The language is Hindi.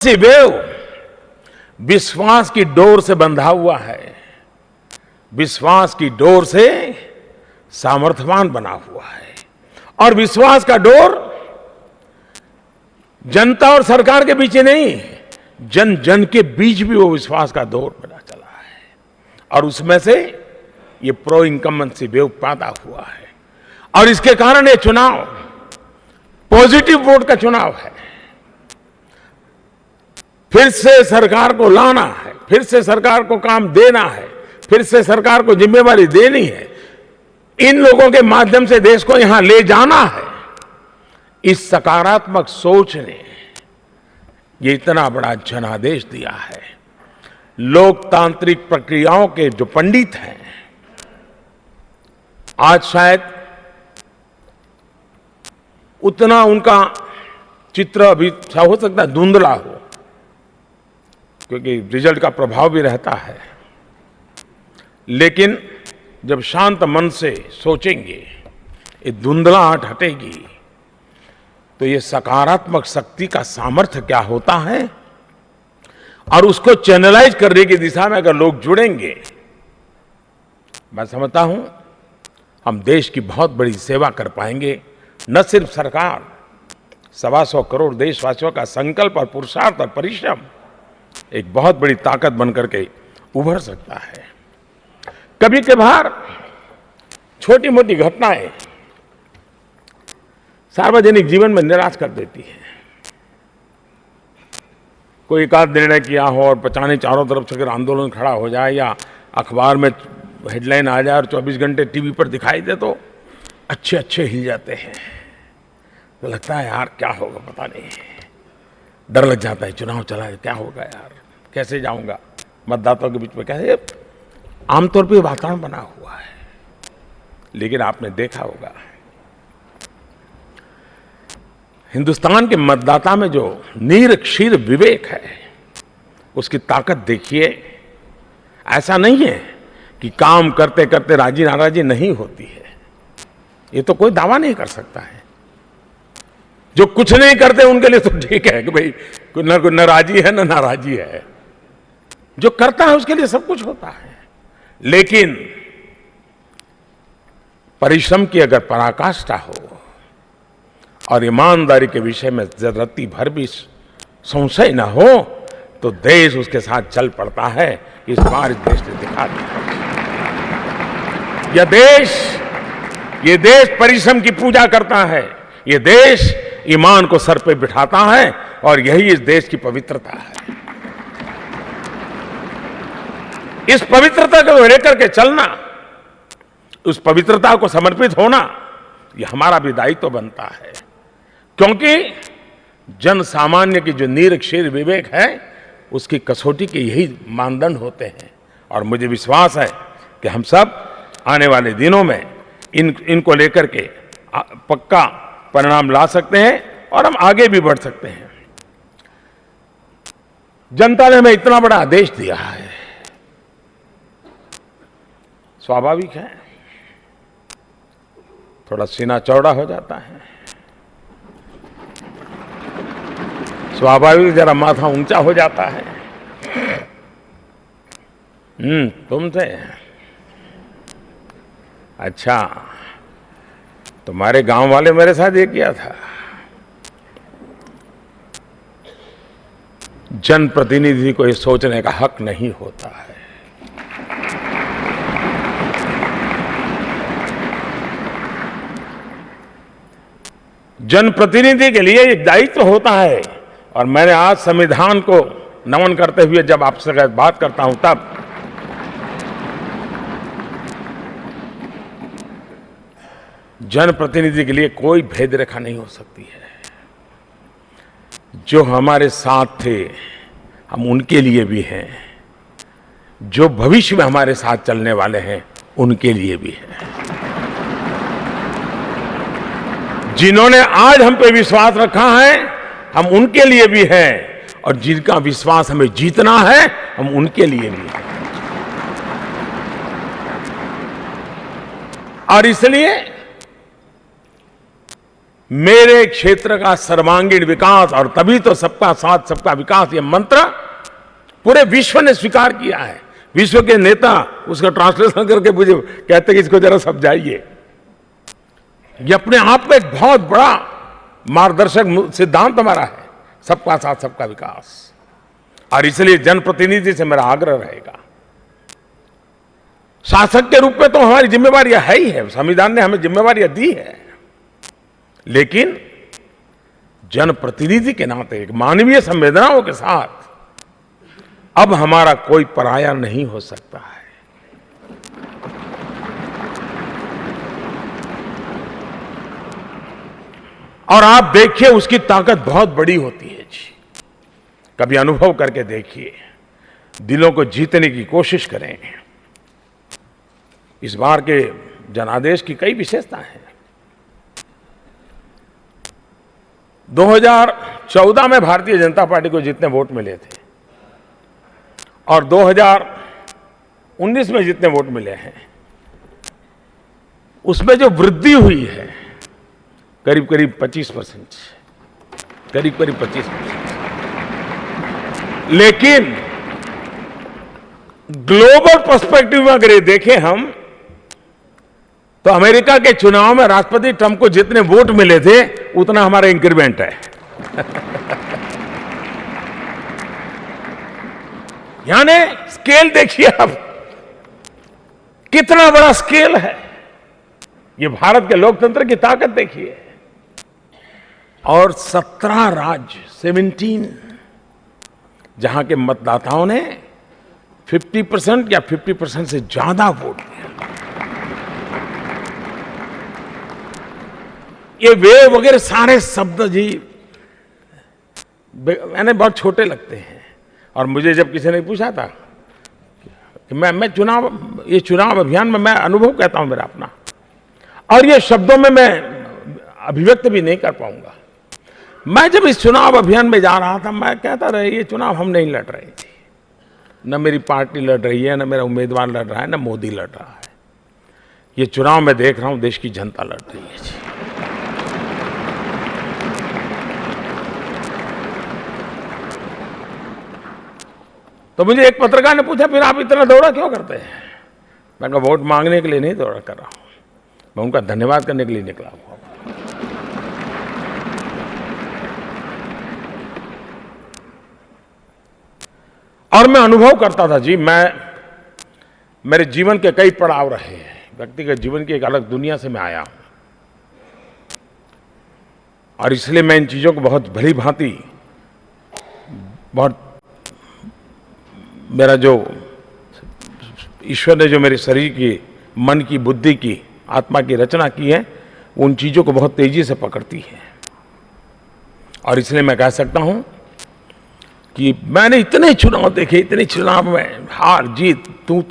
वेव विश्वास की डोर से बंधा हुआ है, विश्वास की डोर से सामर्थ्यवान बना हुआ है। और विश्वास का डोर जनता और सरकार के बीच नहीं, जन जन के बीच भी वो विश्वास का डोर बना चला है। और उसमें से ये प्रो इनकम्बेंसी वेव पैदा हुआ है। और इसके कारण ये चुनाव पॉजिटिव वोट का चुनाव है। फिर से सरकार को लाना है, फिर से सरकार को काम देना है, फिर से सरकार को जिम्मेवारी देनी है, इन लोगों के माध्यम से देश को यहां ले जाना है। इस सकारात्मक सोच ने ये इतना बड़ा जनादेश दिया है। लोकतांत्रिक प्रक्रियाओं के जो पंडित हैं, आज शायद उतना उनका चित्र अभी हो सकता है धुंधला हो, क्योंकि रिजल्ट का प्रभाव भी रहता है। लेकिन जब शांत मन से सोचेंगे, ये धुंधलाहट हटेगी, तो ये सकारात्मक शक्ति का सामर्थ्य क्या होता है, और उसको चैनलाइज करने की दिशा में अगर लोग जुड़ेंगे, मैं समझता हूं हम देश की बहुत बड़ी सेवा कर पाएंगे। न सिर्फ सरकार, 125 करोड़ देशवासियों का संकल्प और पुरुषार्थ और परिश्रम एक बहुत बड़ी ताकत बनकर के उभर सकता है। कभी कभार छोटी मोटी घटनाएं सार्वजनिक जीवन में निराश कर देती है। कोई एक आध निर्णय किया हो और पचाने चारों तरफ से अगर आंदोलन खड़ा हो जाए, या अखबार में हेडलाइन आ जाए और 24 घंटे टीवी पर दिखाई दे, तो अच्छे अच्छे हिल जाते हैं। तो लगता है यार क्या होगा पता नहीं, डर लग जाता है। चुनाव चला है, क्या होगा यार, कैसे जाऊंगा मतदाताओं के बीच में, कैसे। आमतौर पर वातावरण बना हुआ है। लेकिन आपने देखा होगा हिंदुस्तान के मतदाता में जो नीर क्षीर विवेक है, उसकी ताकत देखिए। ऐसा नहीं है कि काम करते करते राजी नाराजी नहीं होती है, ये तो कोई दावा नहीं कर सकता है। जो कुछ नहीं करते उनके लिए तो ठीक है कि भाई न राजी है न नाराजी है। जो करता है उसके लिए सब कुछ होता है। लेकिन परिश्रम की अगर पराकाष्ठा हो और ईमानदारी के विषय में रत्ती भर भी संशय न हो, तो देश उसके साथ चल पड़ता है। इस बार इस देश ने दिखा दिया। ये देश परिश्रम की पूजा करता है। ये देश ईमान को सर पे बिठाता है, और यही इस देश की पवित्रता है। इस पवित्रता को लेकर के चलना, उस पवित्रता को समर्पित होना, ये हमारा भी दायित्व बनता है। क्योंकि जन सामान्य की जो नीर क्षीर विवेक है, उसकी कसौटी के यही मानदंड होते हैं। और मुझे विश्वास है कि हम सब आने वाले दिनों में इनको लेकर के पक्का परिणाम ला सकते हैं, और हम आगे भी बढ़ सकते हैं। जनता ने हमें इतना बड़ा आदेश दिया है, स्वाभाविक है थोड़ा सीना चौड़ा हो जाता है, स्वाभाविक जरा माथा ऊंचा हो जाता है। तुमसे अच्छा, तुम्हारे गांव वाले मेरे साथ ये किया था। जनप्रतिनिधि को ये सोचने का हक नहीं होता है। जनप्रतिनिधि के लिए एक दायित्व होता है। और मैंने आज संविधान को नमन करते हुए जब आपसे बात करता हूं, तब जनप्रतिनिधि के लिए कोई भेद रेखा नहीं हो सकती है। जो हमारे साथ थे, हम उनके लिए भी हैं। जो भविष्य में हमारे साथ चलने वाले हैं, उनके लिए भी है। जिन्होंने आज हम पे विश्वास रखा है, हम उनके लिए भी हैं। और जिनका विश्वास हमें जीतना है, हम उनके लिए भी हैं। और इसलिए मेरे क्षेत्र का सर्वांगीण विकास, और तभी तो सबका साथ सबका विकास ये मंत्र पूरे विश्व ने स्वीकार किया है। विश्व के नेता उसका ट्रांसलेशन करके मुझे कहते कि इसको जरा समझाइए। ये अपने आप में एक बहुत बड़ा मार्गदर्शक सिद्धांत हमारा है, सबका साथ सबका विकास। और इसलिए जनप्रतिनिधि से मेरा आग्रह रहेगा, शासक के रूप में तो हमारी जिम्मेवारियां है ही है, संविधान ने हमें जिम्मेवारियां दी है, लेकिन जनप्रतिनिधि के नाते एक मानवीय संवेदनाओं के साथ अब हमारा कोई पराया नहीं हो सकता है। और आप देखिए उसकी ताकत बहुत बड़ी होती है जी। कभी अनुभव करके देखिए, दिलों को जीतने की कोशिश करें। इस बार के जनादेश की कई विशेषताएं हैं। 2014 में भारतीय जनता पार्टी को जितने वोट मिले थे और 2019 में जितने वोट मिले हैं, उसमें जो वृद्धि हुई है करीब करीब 25%, करीब करीब 25%। लेकिन ग्लोबल पर्सपेक्टिव में अगर ये देखें हम, तो अमेरिका के चुनाव में राष्ट्रपति ट्रंप को जितने वोट मिले थे उतना हमारा इंक्रीमेंट है। यानी स्केल देखिए अब, कितना बड़ा स्केल है। ये भारत के लोकतंत्र की ताकत देखिए। और 17 राज्य 17 जहां के मतदाताओं ने 50% या 50% से ज्यादा वोट दिया। ये वे वगैरह सारे शब्द जी मैंने बहुत छोटे लगते हैं। और मुझे जब किसी ने पूछा था कि मैं चुनाव अभियान में मैं अनुभव कहता हूं मेरा अपना, और ये शब्दों में मैं अभिव्यक्त भी नहीं कर पाऊंगा। मैं जब इस चुनाव अभियान में जा रहा था, मैं कहता रहा ये चुनाव हम नहीं लड़ रहे थे, न मेरी पार्टी लड़ रही है, न मेरा उम्मीदवार लड़ रहा है, न मोदी लड़ रहा है। ये चुनाव मैं देख रहा हूं देश की जनता लड़ रही है जी। तो मुझे एक पत्रकार ने पूछा, फिर आप इतना दौड़ा क्यों करते हैं? मैं कहा वोट मांगने के लिए नहीं दौड़ा कर रहा हूं, मैं उनका धन्यवाद करने के लिए निकला हूं। और मैं अनुभव करता था जी, मेरे जीवन के कई पड़ाव रहे हैं, व्यक्तिगत जीवन की एक अलग दुनिया से मैं आया हूं, और इसलिए मैं इन चीजों को बहुत भली भांति, बहुत मेरा जो ईश्वर ने जो मेरे शरीर की, मन की, बुद्धि की, आत्मा की रचना की है, उन चीजों को बहुत तेजी से पकड़ती है। और इसलिए मैं कह सकता हूं कि मैंने इतने चुनाव देखे, इतने चुनाव में हार जीत, तू